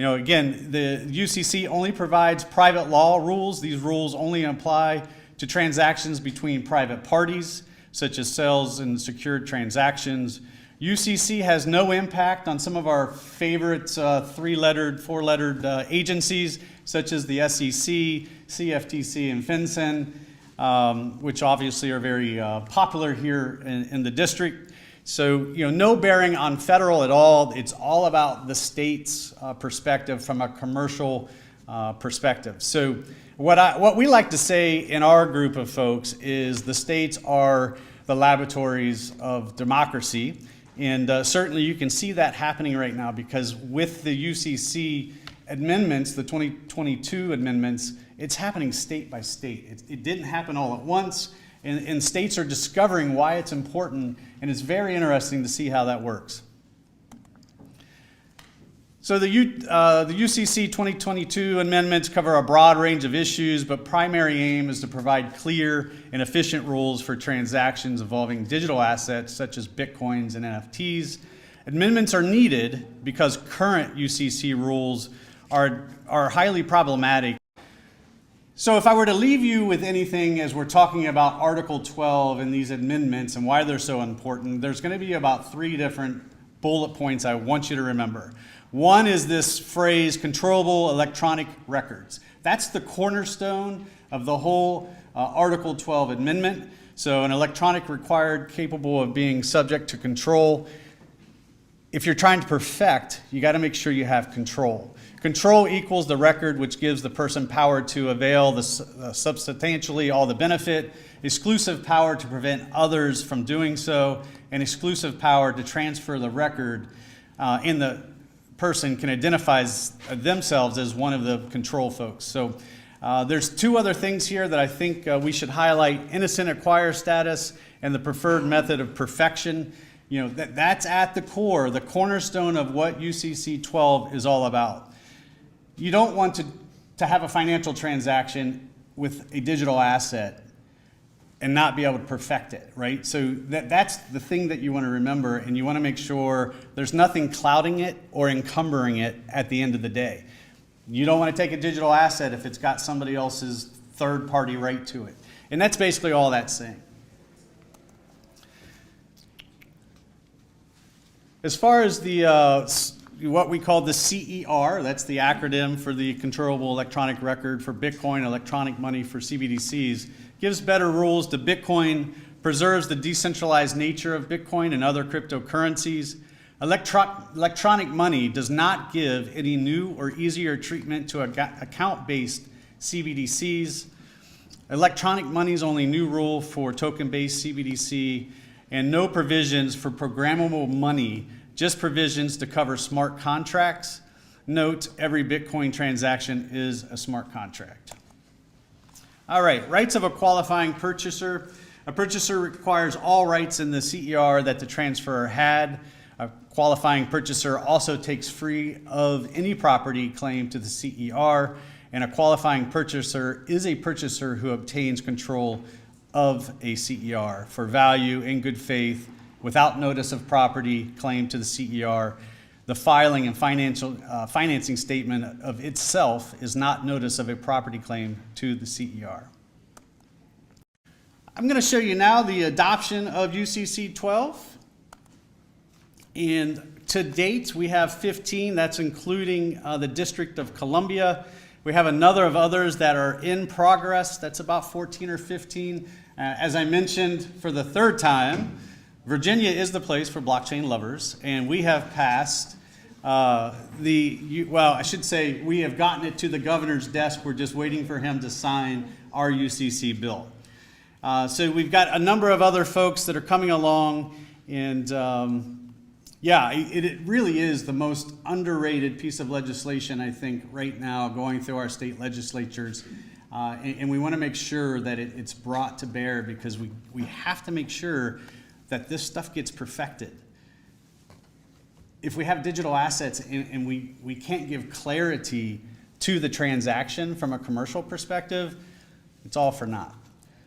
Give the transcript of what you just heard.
Again, the UCC only provides private law rules. These rules only apply to transactions between private parties, such as sales and secured transactions. UCC has no impact on some of our favorite three-lettered, four-lettered agencies, such as the SEC, CFTC, and FinCEN, which obviously are very popular here in the district. So, no bearing on federal at all. It's all about the state's perspective from a commercial perspective. So what we like to say in our group of folks is the states are the laboratories of democracy. And certainly you can see that happening right now, because with the UCC amendments, the 2022 amendments, it's happening state by state. It didn't happen all at once, and states are discovering why it's important, and it's very interesting to see how that works. So the UCC 2022 amendments cover a broad range of issues, but primary aim is to provide clear and efficient rules for transactions involving digital assets such as Bitcoins and NFTs. Amendments are needed because current UCC rules are highly problematic. So if I were to leave you with anything as we're talking about Article 12 and these amendments and why they're so important, there's going to be about 3 different bullet points I want you to remember. One is this phrase, controllable electronic records. That's the cornerstone of the whole Article 12 amendment. So an electronic record capable of being subject to control. If you're trying to perfect, you got to make sure you have control. Control equals the record, which gives the person power to avail substantially all the benefit, exclusive power to prevent others from doing so, and exclusive power to transfer the record, and the person can identify themselves as one of the control folks. So there's 2 other things here that I think we should highlight: innocent acquire status and the preferred method of perfection. That's at the core, the cornerstone of what UCC 12 is all about. You don't want to have a financial transaction with a digital asset and not be able to perfect it, right? So that's the thing that you want to remember, and you want to make sure there's nothing clouding it or encumbering it at the end of the day. You don't want to take a digital asset if it's got somebody else's third-party right to it. And that's basically all that's saying. As far as what we call the CER, that's the acronym for the Controllable Electronic Record for Bitcoin, electronic money for CBDCs, gives better rules to Bitcoin, preserves the decentralized nature of Bitcoin and other cryptocurrencies. Electronic money does not give any new or easier treatment to account-based CBDCs. Electronic money's only new rule for token-based CBDC, and no provisions for programmable money, just provisions to cover smart contracts. Note, every Bitcoin transaction is a smart contract. All right, rights of a qualifying purchaser. A purchaser requires all rights in the CER that the transferor had. A qualifying purchaser also takes free of any property claimed to the CER, and a qualifying purchaser is a purchaser who obtains control of a CER for value in good faith without notice of property claimed to the CER. The filing and financing statement of itself is not notice of a property claim to the CER. I'm going to show you now the adoption of UCC 12. And to date, we have 15. That's including the District of Columbia. We have another of others that are in progress. That's about 14 or 15. As I mentioned for the 3rd time, Virginia is the place for blockchain lovers, and we have passed I should say we have gotten it to the governor's desk. We're just waiting for him to sign our UCC bill. So we've got a number of other folks that are coming along, and it really is the most underrated piece of legislation, I think, right now going through our state legislatures. And we want to make sure that it's brought to bear, because we have to make sure that this stuff gets perfected. If we have digital assets and we can't give clarity to the transaction from a commercial perspective, it's all for naught.